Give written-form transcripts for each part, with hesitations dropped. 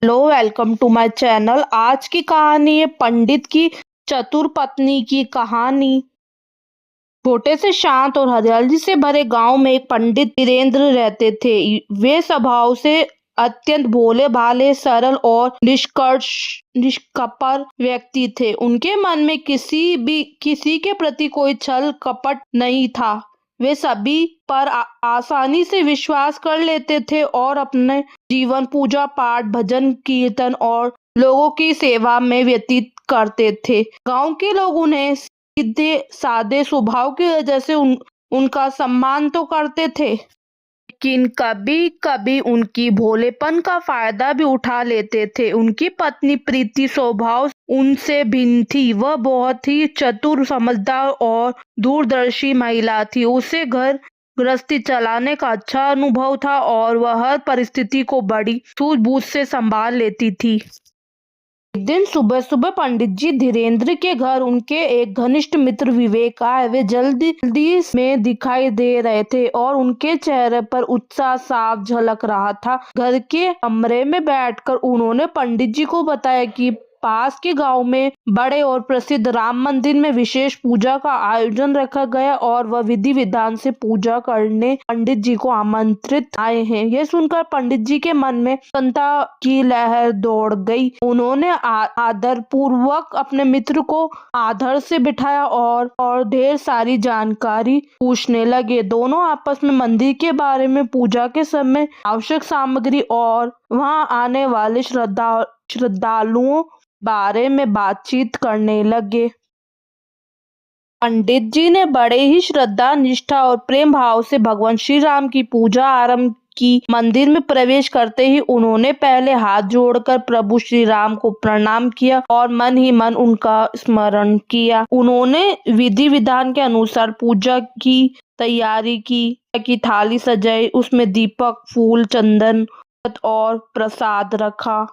Hello, welcome to my channel. आज की कहानी है पंडित की चतुर पत्नी की कहानी। छोटे से शांत और हरियाली से भरे गांव में एक पंडित वीरेंद्र रहते थे। वे स्वभाव से अत्यंत भोले भाले, सरल और निष्कपट व्यक्ति थे। उनके मन में किसी के प्रति कोई छल कपट नहीं था। वे सभी पर आसानी से विश्वास कर लेते थे और अपने जीवन पूजा पाठ, भजन कीर्तन और लोगों की सेवा में व्यतीत करते थे। गांव के लोग उन्हें सीधे साधे स्वभाव की वजह से उनका सम्मान तो करते थे, लेकिन कभी कभी उनकी भोलेपन का फायदा भी उठा लेते थे। उनकी पत्नी प्रीति स्वभाव उनसे भिन्न थी। वह बहुत ही चतुर, समझदार और दूरदर्शी महिला थी। उसे घर गृहस्थी चलाने का अच्छा अनुभव था और वह हर परिस्थिति को बड़ी सूझबूझ से संभाल लेती थी। एक दिन सुबह सुबह पंडित जी धीरेन्द्र के घर उनके एक घनिष्ठ मित्र विवेक आए। वे जल्दी में दिखाई दे रहे थे और उनके चेहरे पर उत्साह साफ झलक रहा था। घर के कमरे में बैठकर उन्होंने पंडित जी को बताया कि पास के गांव में बड़े और प्रसिद्ध राम मंदिर में विशेष पूजा का आयोजन रखा गया और वह विधि विधान से पूजा करने पंडित जी को आमंत्रित आए हैं। यह सुनकर पंडित जी के मन में प्रसन्नता की लहर दौड़ गई। उन्होंने आदर पूर्वक अपने मित्र को आदर से बिठाया और ढेर सारी जानकारी पूछने लगे। दोनों आपस में मंदिर के बारे में, पूजा के समय आवश्यक सामग्री और वहां आने वाले श्रद्धालुओं बारे में बातचीत करने लगे। पंडित जी ने बड़े ही श्रद्धा, निष्ठा और प्रेम भाव से भगवान श्री राम की पूजा आरंभ की। मंदिर में प्रवेश करते ही उन्होंने पहले हाथ जोड़कर प्रभु श्री राम को प्रणाम किया और मन ही मन उनका स्मरण किया। उन्होंने विधि विधान के अनुसार पूजा की तैयारी की थाली सजाई, उसमें दीपक, फूल, चंदन और प्रसाद रखा।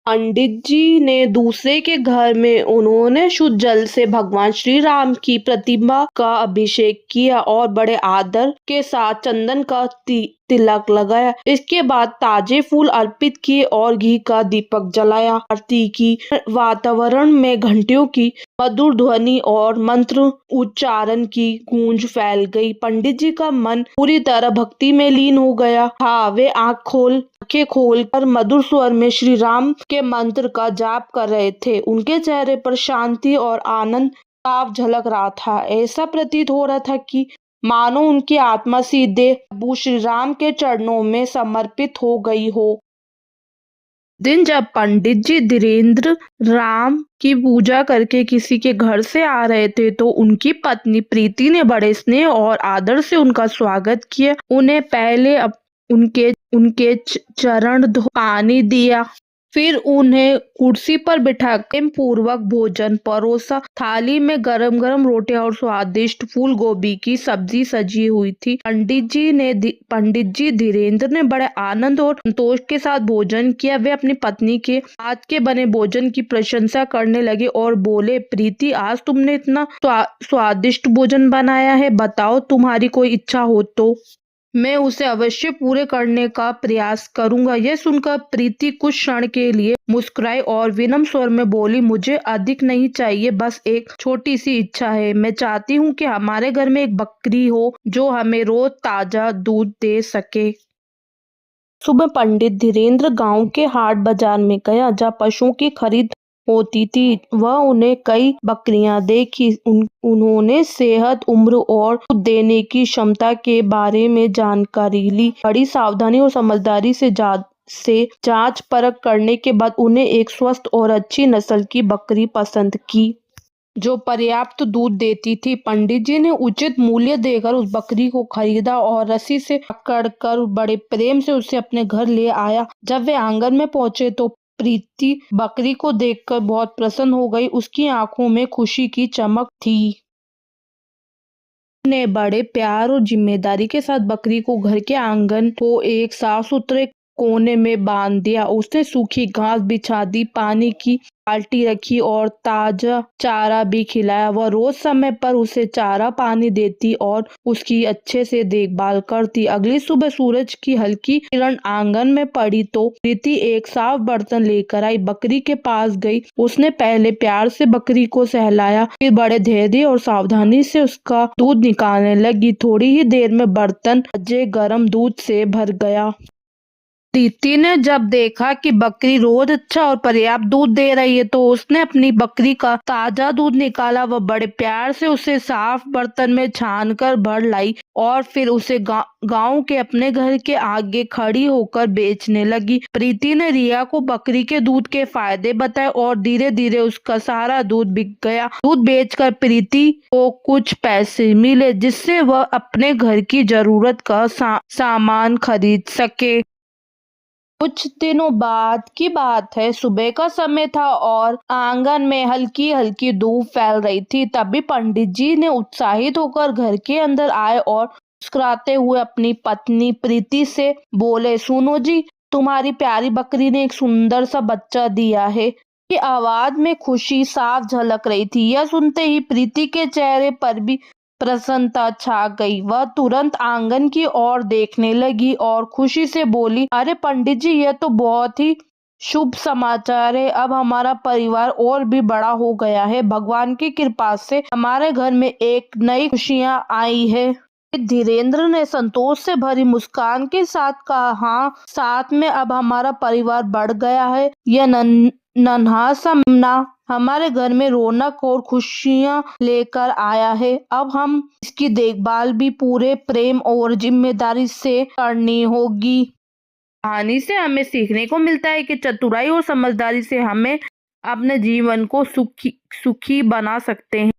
पंडित जी ने दूसरे के घर में उन्होंने शुद्ध जल से भगवान श्री राम की प्रतिमा का अभिषेक किया और बड़े आदर के साथ चंदन का तिलक लगाया। इसके बाद ताजे फूल अर्पित किए और घी का दीपक जलाया। आरती की वातावरण में घंटियों की मधुर ध्वनि और मंत्र उच्चारण की गूंज फैल गई। पंडित जी का मन पूरी तरह भक्ति में लीन हो गया था। वे आंखें खोलकर मधुर स्वर में श्री राम के मंत्र का जाप कर रहे थे। उनके चेहरे पर शांति और आनंद साफ झलक रहा था। ऐसा प्रतीत हो रहा था कि मानो उनकी आत्मा सीधे प्रभु श्री राम के चरणों में समर्पित हो गई हो। दिन जब पंडित जी धीरेन्द्र राम की पूजा करके किसी के घर से आ रहे थे तो उनकी पत्नी प्रीति ने बड़े स्नेह और आदर से उनका स्वागत किया। उन्हें पहले उनके चरण धो पानी दिया, फिर उन्हें कुर्सी पर बिठा प्रेम पूर्वक भोजन परोसा। थाली में गरम गरम रोटियां और स्वादिष्ट फूल गोभी की सब्जी सजी हुई थी। पंडित जी धीरेन्द्र ने बड़े आनंद और संतोष के साथ भोजन किया। वे अपनी पत्नी के हाथ के बने भोजन की प्रशंसा करने लगे और बोले, प्रीति, आज तुमने इतना स्वादिष्ट भोजन बनाया है, बताओ तुम्हारी कोई इच्छा हो तो मैं उसे अवश्य पूरे करने का प्रयास करूंगा। यह सुनकर प्रीति कुछ क्षण के लिए मुस्कुराई और विनम्र स्वर में बोली, मुझे अधिक नहीं चाहिए, बस एक छोटी सी इच्छा है। मैं चाहती हूँ कि हमारे घर में एक बकरी हो जो हमें रोज ताजा दूध दे सके। सुबह पंडित धीरेन्द्र गांव के हाट बाजार में गया जहाँ पशुओं की खरीद होती थी। वह उन्हें कई बकरियां देखी। उन्होंने सेहत, उम्र और दूध देने की क्षमता के बारे में जानकारी ली। बड़ी सावधानी और समझदारी से जांच परख करने के बाद उन्हें एक स्वस्थ और अच्छी नस्ल की बकरी पसंद की जो पर्याप्त दूध देती थी। पंडित जी ने उचित मूल्य देकर उस बकरी को खरीदा और रस्सी से पकड़कर बड़े प्रेम से उसे अपने घर ले आया। जब वे आंगन में पहुंचे तो प्रीति बकरी को देखकर बहुत प्रसन्न हो गई। उसकी आंखों में खुशी की चमक थी। ने बड़े प्यार और जिम्मेदारी के साथ बकरी को घर के आंगन को एक साफ सुथरे कोने में बांध दिया। उसने सूखी घास बिछा दी, पानी की बाल्टी रखी और ताजा चारा भी खिलाया। वह रोज समय पर उसे चारा पानी देती और उसकी अच्छे से देखभाल करती। अगली सुबह सूरज की हल्की किरण आंगन में पड़ी तो प्रीति एक साफ बर्तन लेकर आई, बकरी के पास गई। उसने पहले प्यार से बकरी को सहलाया, फिर बड़े धैर्य और सावधानी से उसका दूध निकालने लगी। थोड़ी ही देर में बर्तन ताजे गर्म दूध से भर गया। प्रीति ने जब देखा कि बकरी रोज अच्छा और पर्याप्त दूध दे रही है तो उसने अपनी बकरी का ताजा दूध निकाला। वह बड़े प्यार से उसे साफ बर्तन में छान कर भर लाई और फिर उसे गांव के अपने घर के आगे खड़ी होकर बेचने लगी। प्रीति ने रिया को बकरी के दूध के फायदे बताए और धीरे धीरे उसका सारा दूध बिक गया। दूध बेचकर प्रीति को कुछ पैसे मिले जिससे वह अपने घर की जरूरत का सामान खरीद सके। कुछ दिनों बाद की बात है। सुबह का समय था और आंगन में हल्की हल्की धूप फैल रही थी। तभी पंडित जी ने उत्साहित होकर घर के अंदर आए और मुस्कुराते हुए अपनी पत्नी प्रीति से बोले, सुनो जी, तुम्हारी प्यारी बकरी ने एक सुंदर सा बच्चा दिया है। की आवाज में खुशी साफ झलक रही थी। यह सुनते ही प्रीति के चेहरे पर भी प्रसन्नता छा गई। वह तुरंत आंगन की ओर देखने लगी और खुशी से बोली, अरे पंडित जी, यह तो बहुत ही शुभ समाचार है। अब हमारा परिवार और भी बड़ा हो गया है। भगवान की कृपा से हमारे घर में एक नई खुशियां आई है। धीरेन्द्र ने संतोष से भरी मुस्कान के साथ कहा, हाँ, साथ में अब हमारा परिवार बढ़ गया है। यह नन्हा सा मुन्ना हमारे घर में रौनक और खुशियां लेकर आया है। अब हम इसकी देखभाल भी पूरे प्रेम और जिम्मेदारी से करनी होगी। कहानी से हमें सीखने को मिलता है कि चतुराई और समझदारी से हमें अपने जीवन को सुखी बना सकते हैं।